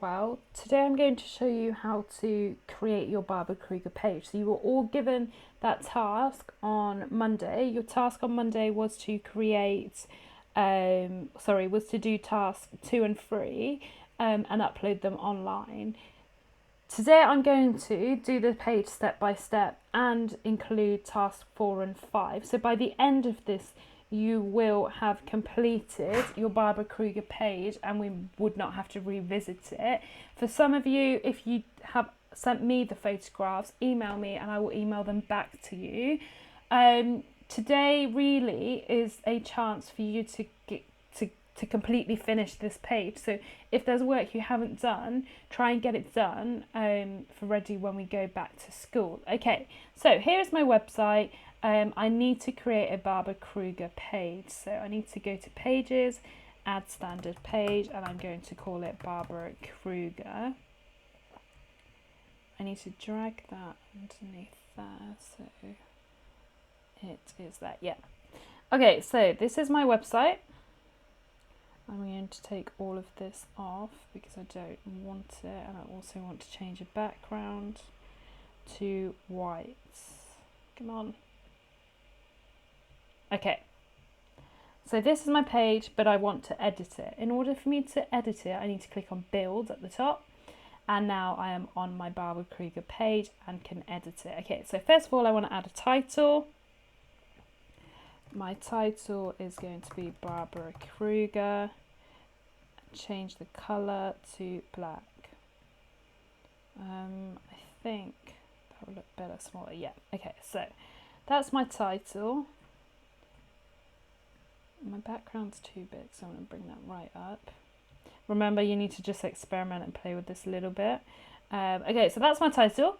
well. Today I'm going to show you how to create your Barbara Kruger page. So you were all given that task on Monday. Your task on Monday was to create, was to do task 2 and 3 and upload them online. Today I'm going to do the page step by step and include task 4 and 5. So by the end of this, you will have completed your Barbara Kruger page and we would not have to revisit it. For some of you, if you have sent me the photographs, email me and I will email them back to you. Today really is a chance for you to completely finish this page. So if there's work you haven't done, try and get it done for ready when we go back to school. Okay, so here's my website. I need to create a Barbara Kruger page. So I need to go to pages, add standard page, and I'm going to call it Barbara Kruger. I need to drag that underneath there, so it is there, yeah. Okay, so this is my website. I'm going to take all of this off because I don't want it, and I also want to change the background to white. Come on. Okay, so this is my page, but I want to edit it. In order for me to edit it, I need to click on build at the top, and now I am on my Barbara Kruger page and can edit it. Okay, so first of all, I want to add a title. My title is going to be Barbara Kruger. Change the colour to black. I think that will look better smaller. Yeah, okay, so that's my title. My background's too big, so I'm going to bring that right up. Remember, you need to just experiment and play with this a little bit. Okay, so that's my title.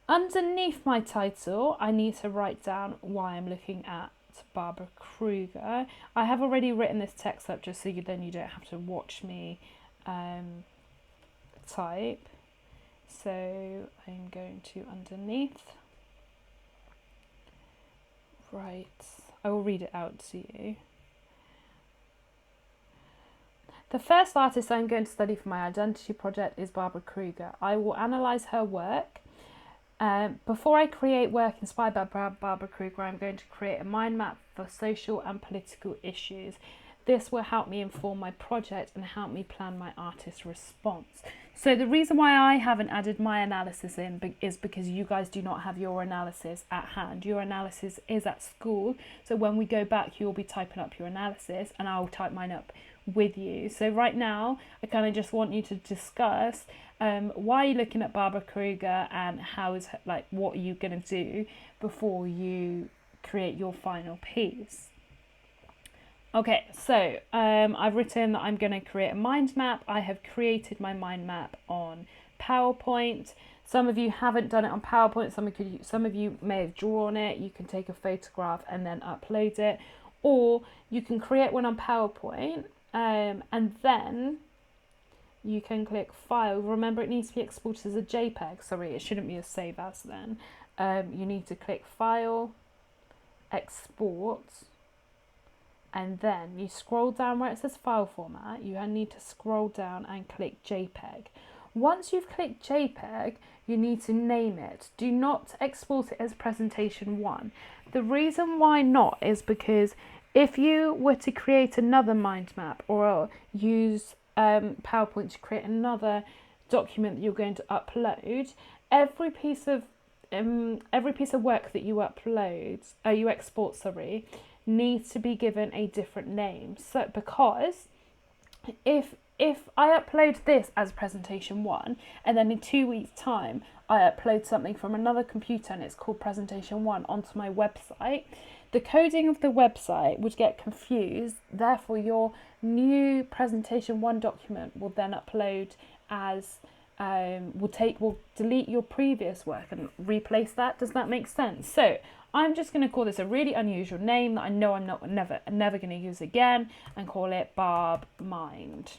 Underneath my title, I need to write down why I'm looking at Barbara Kruger. I have already written this text up just so then you don't have to watch me type. So I'm going to underneath write, I will read it out to you. The first artist I'm going to study for my identity project is Barbara Kruger. I will analyse her work. Before I create work inspired by Barbara Kruger, I'm going to create a mind map for social and political issues. This will help me inform my project and help me plan my artist response. So the reason why I haven't added my analysis in is because you guys do not have your analysis at hand. Your analysis is at school. So when we go back, you'll be typing up your analysis and I'll type mine up with you. So right now, I kind of just want you to discuss why you're looking at Barbara Kruger and what are you going to do before you create your final piece. Okay, so I've written that I'm going to create a mind map. I have created my mind map on PowerPoint. Some of you haven't done it on PowerPoint. Some of you may have drawn it. You can take a photograph and then upload it, or you can create one on PowerPoint and then you can click File. Remember, it needs to be exported as a JPEG. Sorry, it shouldn't be a Save As then. You need to click File, Export, and then you scroll down where it says File Format. You need to scroll down and click JPEG. Once you've clicked JPEG, you need to name it. Do not export it as Presentation 1. The reason why not is because if you were to create another mind map or use PowerPoint to create another document that you're going to upload, every piece of work that you export, needs to be given a different name. So because if I upload this as Presentation 1 and then in 2 weeks time I upload something from another computer and it's called Presentation 1 onto my website, the coding of the website would get confused. Therefore your new Presentation 1 document will then upload as will delete your previous work and replace that. Does that make sense? So I'm just going to call this a really unusual name that I know I'm never going to use again, and call it Barb Mind.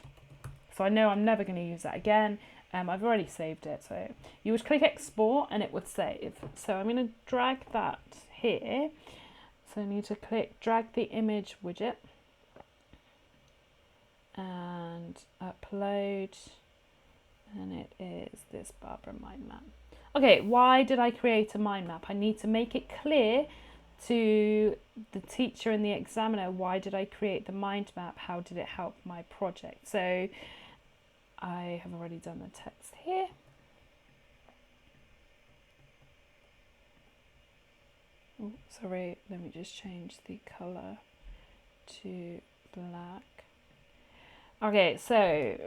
So I know I'm never going to use that again. I've already saved it. So you would click export and it would save. So I'm going to drag that here. So I need to drag the image widget and upload And it is this Barbara mind map. Okay, why did I create a mind map? I need to make it clear to the teacher and the examiner, why did I create the mind map? How did it help my project? So I have already done the text here. Oh, sorry, let me just change the colour to black. Okay, so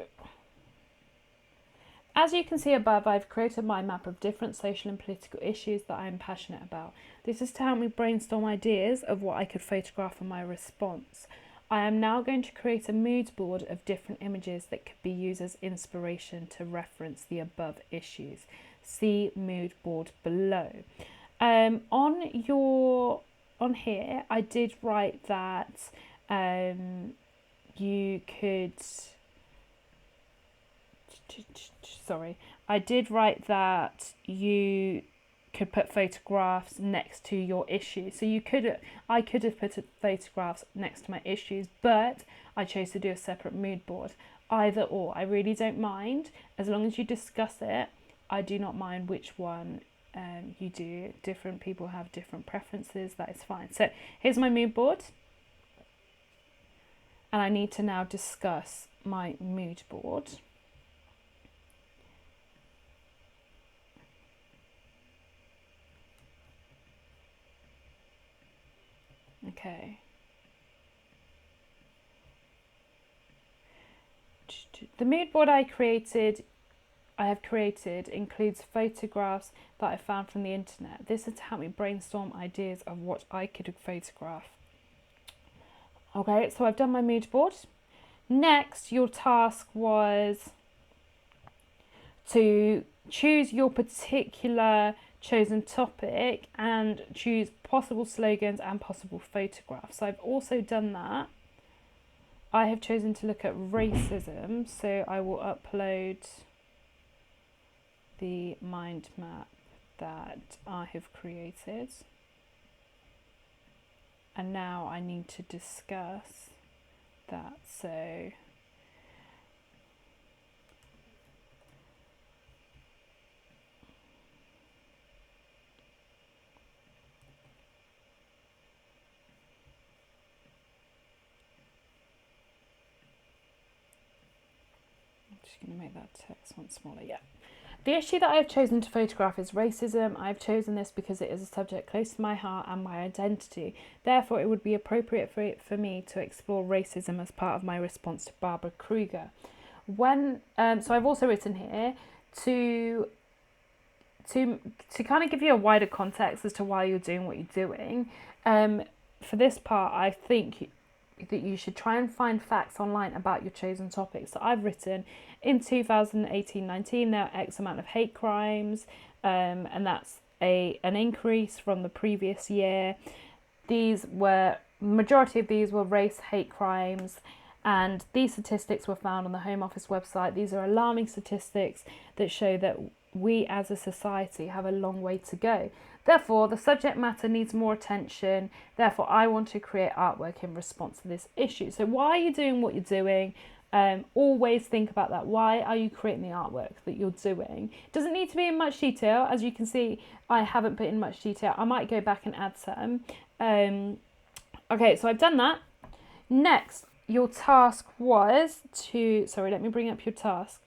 as you can see above, I've created a mind map of different social and political issues that I am passionate about. This is to help me brainstorm ideas of what I could photograph in my response. I am now going to create a mood board of different images that could be used as inspiration to reference the above issues. See mood board below. On here, I did write that you could. Sorry, I did write that you could put photographs next to your issues. So I could have put photographs next to my issues, but I chose to do a separate mood board. Either or, I really don't mind as long as you discuss it. I do not mind which one you do. Different people have different preferences. That is fine. So here's my mood board, and I need to now discuss my mood board. Okay. The mood board I have created includes photographs that I found from the internet. This is to help me brainstorm ideas of what I could photograph. Okay, so I've done my mood board. Next, your task was to choose your particular chosen topic and choose possible slogans and possible photographs. So I've also done that. I have chosen to look at racism, so I will upload the mind map that I have created. And now I need to discuss that. So I'm just going to make that text one smaller. Yeah. The issue that I have chosen to photograph is racism. I have chosen this because it is a subject close to my heart and my identity. Therefore, it would be appropriate for me to explore racism as part of my response to Barbara Kruger. So I've also written here to kind of give you a wider context as to why you're doing what you're doing. For this part, I think that you should try and find facts online about your chosen topics. So I've written, in 2018-19 there are X amount of hate crimes, and that's an increase from the previous year. Majority of these were race hate crimes, and these statistics were found on the Home Office website. These are alarming statistics that show that we as a society have a long way to go. Therefore, the subject matter needs more attention. Therefore, I want to create artwork in response to this issue. So why are you doing what you're doing? Always think about that. Why are you creating the artwork that you're doing? It doesn't need to be in much detail. As you can see, I haven't put in much detail. I might go back and add some. Okay, so I've done that. Next, your task was to... Sorry, let me bring up your task.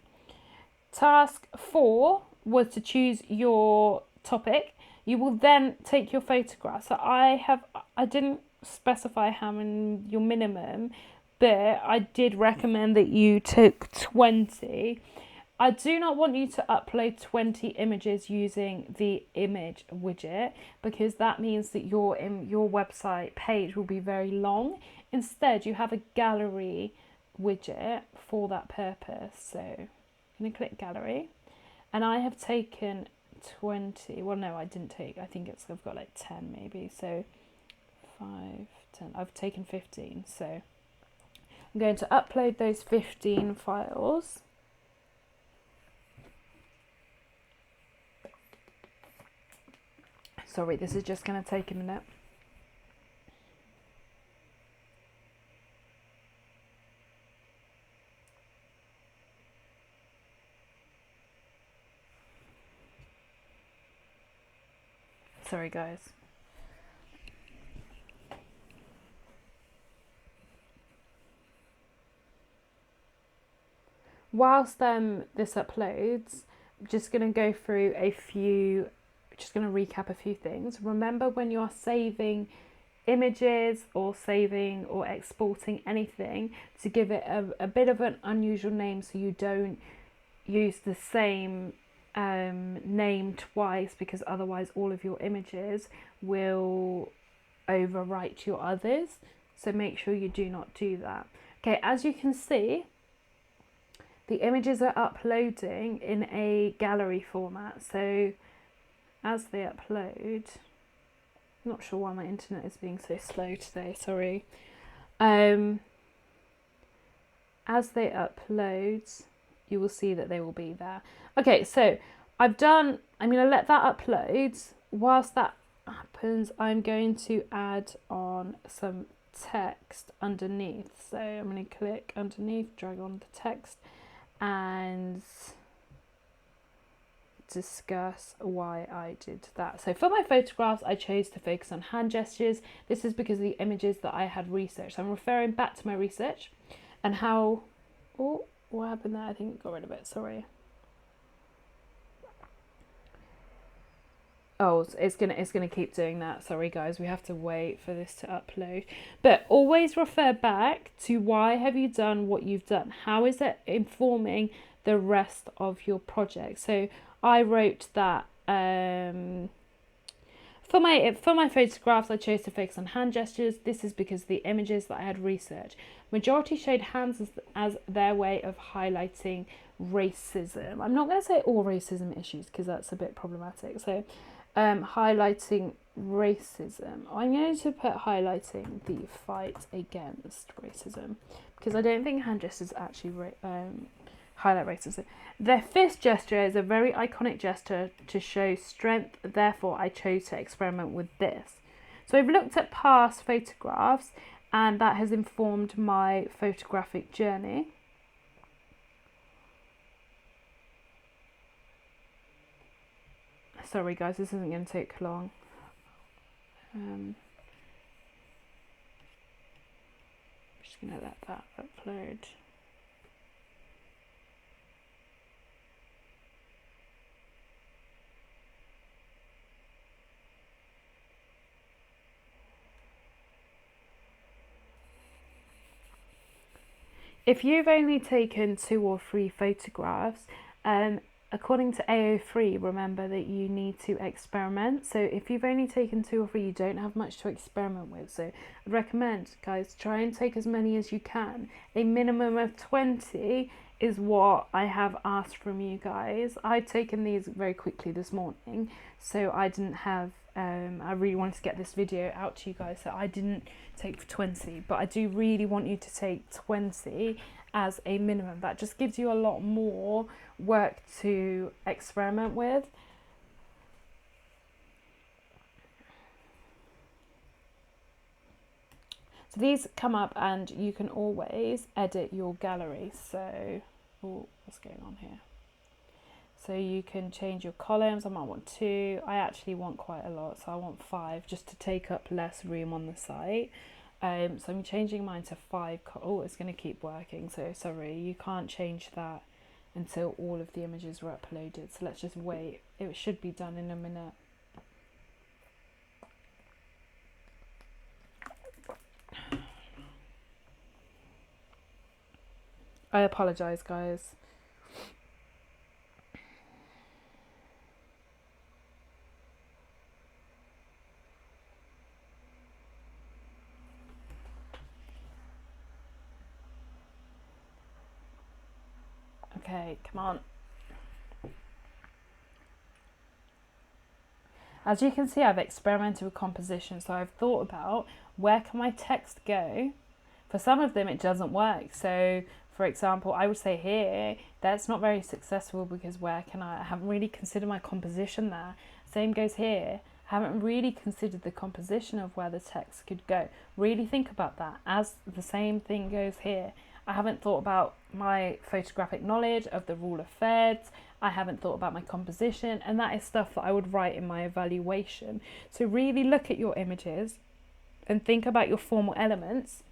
Task 4 was to choose your topic. You will then take your photograph. So I didn't specify how many your minimum, but I did recommend that you took 20. I do not want you to upload 20 images using the image widget, because that means that your website page will be very long. Instead, you have a gallery widget for that purpose. So I'm going to click gallery, and I have taken 20. Well, no, I didn't take. I think I've got like 10 maybe. So 5, 10. I've taken 15. So I'm going to upload those 15 files. Sorry, this is just going to take a minute. Sorry guys. Whilst this uploads, I'm just going to go through just going to recap a few things. Remember, when you're saving images or saving or exporting anything, to give it a bit of an unusual name so you don't use the same name twice, because otherwise all of your images will overwrite your others. So make sure you do not do that. Okay, as you can see, the images are uploading in a gallery format. So as they upload, I'm not sure why my internet is being so slow today, sorry. As they upload, you will see that they will be there. Okay, so I'm going to let that upload. Whilst that happens, I'm going to add on some text underneath. So I'm going to click underneath, drag on the text, and discuss why I did that. So for my photographs, I chose to focus on hand gestures. This is because of the images that I had researched. I'm referring back to my research and how... Oh, what happened there? I think I got rid of it, sorry. Oh, it's gonna keep doing that. Sorry guys, we have to wait for this to upload. But always refer back to why have you done what you've done? How is it informing the rest of your project? So I wrote that for my photographs, I chose to focus on hand gestures. This is because the images that I had researched, majority showed hands as their way of highlighting racism. I'm not going to say all racism issues because that's a bit problematic. So highlighting racism. I'm going to put highlighting the fight against racism, because I don't think hand gestures actually highlight racism. Their fist gesture is a very iconic gesture to show strength, therefore I chose to experiment with this. So I've looked at past photographs and that has informed my photographic journey. Sorry guys, this isn't going to take long. I'm just going to let that upload. If you've only taken 2 or 3 photographs, according to AO3, remember that you need to experiment. So if you've only taken 2 or 3, you don't have much to experiment with. So I'd recommend, guys, try and take as many as you can. A minimum of 20 is what I have asked from you guys. I'd taken these very quickly this morning, so I didn't have, I really wanted to get this video out to you guys, so I didn't take 20, but I do really want you to take 20 as a minimum. That just gives you a lot more work to experiment with. So these come up and you can always edit your gallery. So, what's going on here? So you can change your columns. I might want 2. I actually want quite a lot, so I want 5 just to take up less room on the site. So I'm changing mine to 5. Oh, it's going to keep working. So sorry, you can't change that until all of the images were uploaded. So let's just wait. It should be done in a minute. I apologise, guys. Okay, come on. As you can see, I've experimented with composition, so I've thought about where can my text go. For some of them it doesn't work. So for example, I would say here, that's not very successful because I haven't really considered my composition there. Same goes here. I haven't really considered the composition of where the text could go. Really think about that. As the same thing goes here. I haven't thought about my photographic knowledge of the rule of thirds. I haven't thought about my composition, and that is stuff that I would write in my evaluation. So really look at your images and think about your formal elements.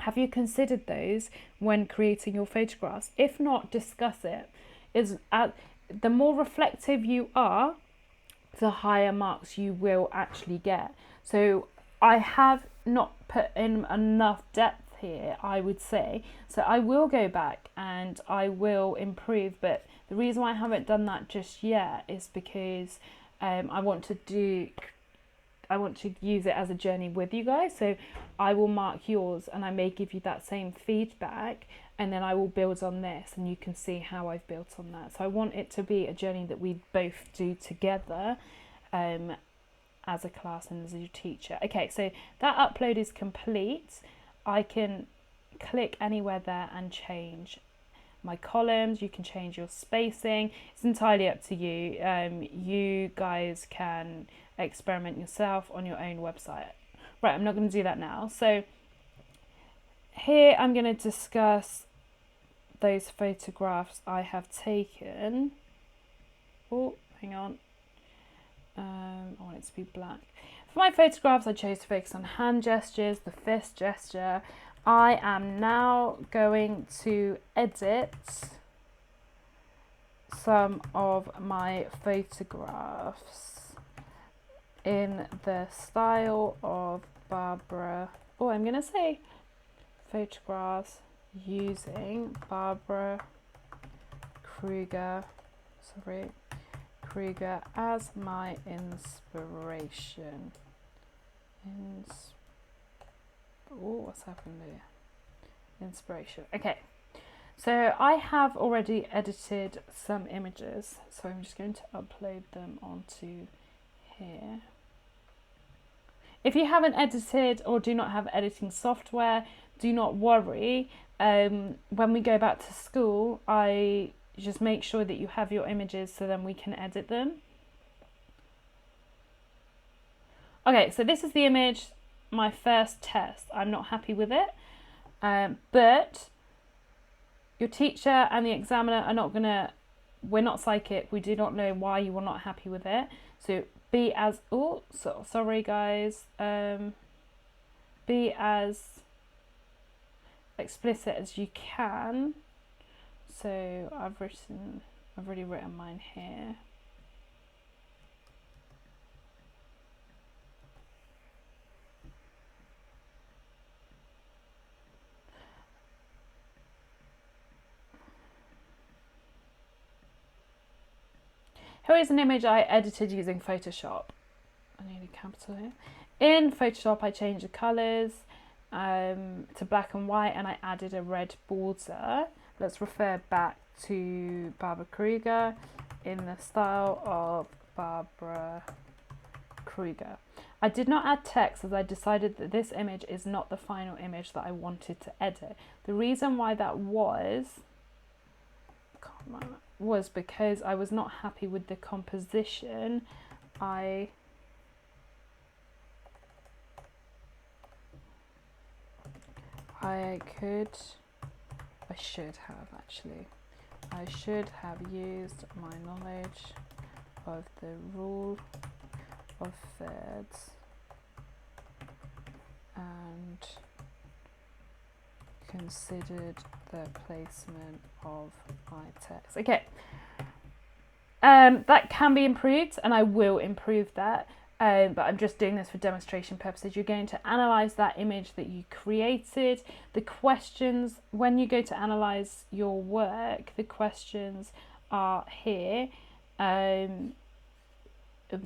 Have you considered those when creating your photographs? If not, discuss it. The more reflective you are, the higher marks you will actually get. So I have not put in enough depth here, I would say. So I will go back and I will improve, but the reason why I haven't done that just yet is because I want to use it as a journey with you guys. So I will mark yours and I may give you that same feedback, and then I will build on this and you can see how I've built on that. So I want it to be a journey that we both do together as a class and as a teacher. Okay, so that upload is complete. I can click anywhere there and change my columns. You can change your spacing. It's entirely up to you. You guys can experiment yourself on your own website. Right, I'm not going to do that now. So here I'm going to discuss those photographs I have taken. Oh, hang on. I want it to be black. For my photographs, I chose to focus on hand gestures, the fist gesture. I am now going to edit some of my photographs in the style of Barbara. Oh, I'm going to say photographs using Barbara Kruger as my inspiration. What's happened there? Inspiration. Okay, so I have already edited some images, so I'm just going to upload them onto here. If you haven't edited or do not have editing software, do not worry. When we go back to school, I just make sure that you have your images so then we can edit them. Okay, so this is the image, my first test. I'm not happy with it, but your teacher and the examiner are not gonna, we're not psychic, we do not know why you are not happy with it. So be as, sorry guys, be as explicit as you can. So I've already written mine here. Here is an image I edited using Photoshop. I need a capital here. In Photoshop, I changed the colours to black and white, and I added a red border. Let's refer back to Barbara Kruger in the style of Barbara Kruger. I did not add text as I decided that this image is not the final image that I wanted to edit. The reason why that was because I was not happy with the composition. I should have used my knowledge of the rule of thirds and considered the placement of my text. Okay, that can be improved and I will improve that, but I'm just doing this for demonstration purposes. You're going to analyze that image that you created. The questions, when you go to analyze your work, the questions are here.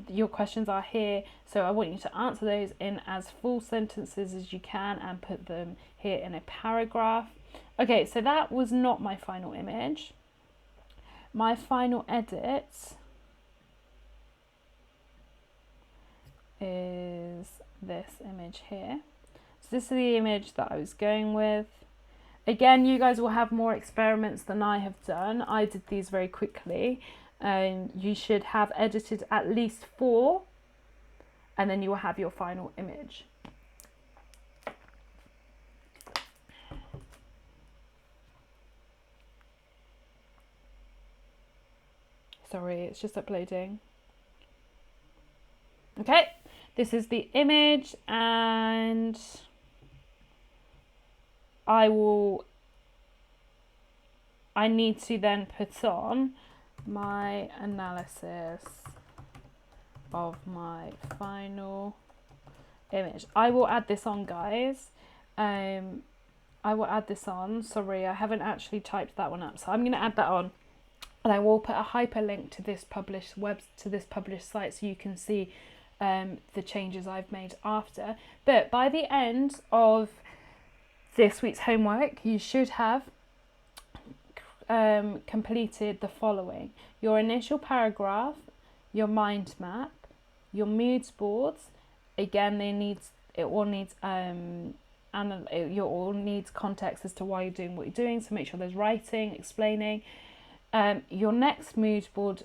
Your questions are here, so I want you to answer those in as full sentences as you can and put them here in a paragraph. Okay, so that was not my final image. My final edit is this image here. So this is the image that I was going with. Again, you guys will have more experiments than I have done. I did these very quickly. You should have edited at least 4, and then you will have your final image. Sorry, it's just uploading. Okay, this is the image, and I need to then put on my analysis of my final image. I will add this on, guys. I will add this on. Sorry, I haven't actually typed that one up, so I'm going to add that on, and I will put a hyperlink to this published site so you can see the changes I've made after. But by the end of this week's homework, you should have completed the following: your initial paragraph, your mind map, your moods boards. Again, it all needs context as to why you're doing what you're doing, so make sure there's writing explaining. Your next your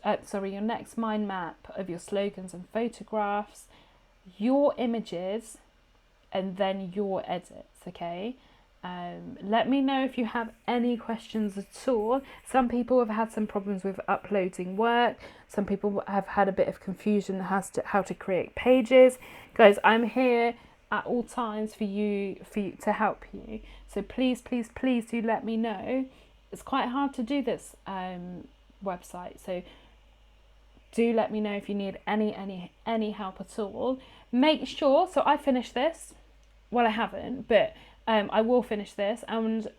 next mind map of your slogans and photographs, your images, and then your edits. Okay. Let me know if you have any questions at all. Some people have had some problems with uploading work. Some people have had a bit of confusion as to how to create pages. Guys, I'm here at all times for you to help you. So please do let me know. It's quite hard to do this website, so do let me know if you need any help at all. Make sure, so I finished this. Well, I haven't, but I will finish this, and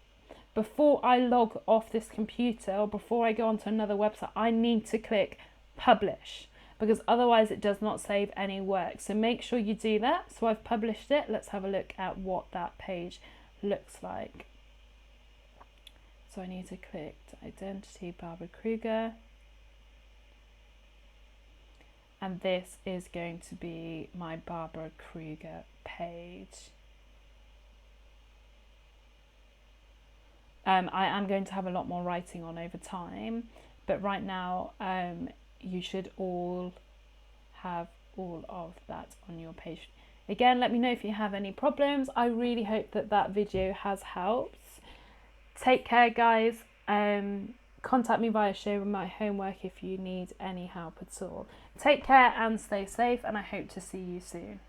before I log off this computer or before I go onto another website, I need to click publish, because otherwise it does not save any work. So make sure you do that. So I've published it. Let's have a look at what that page looks like. So I need to click identity Barbara Kruger, and this is going to be my Barbara Kruger page. I am going to have a lot more writing on over time, but right now you should all have all of that on your page. Again, let me know if you have any problems. I really hope that video has helped. Take care, guys. Contact me via Share My Homework if you need any help at all. Take care and stay safe, and I hope to see you soon.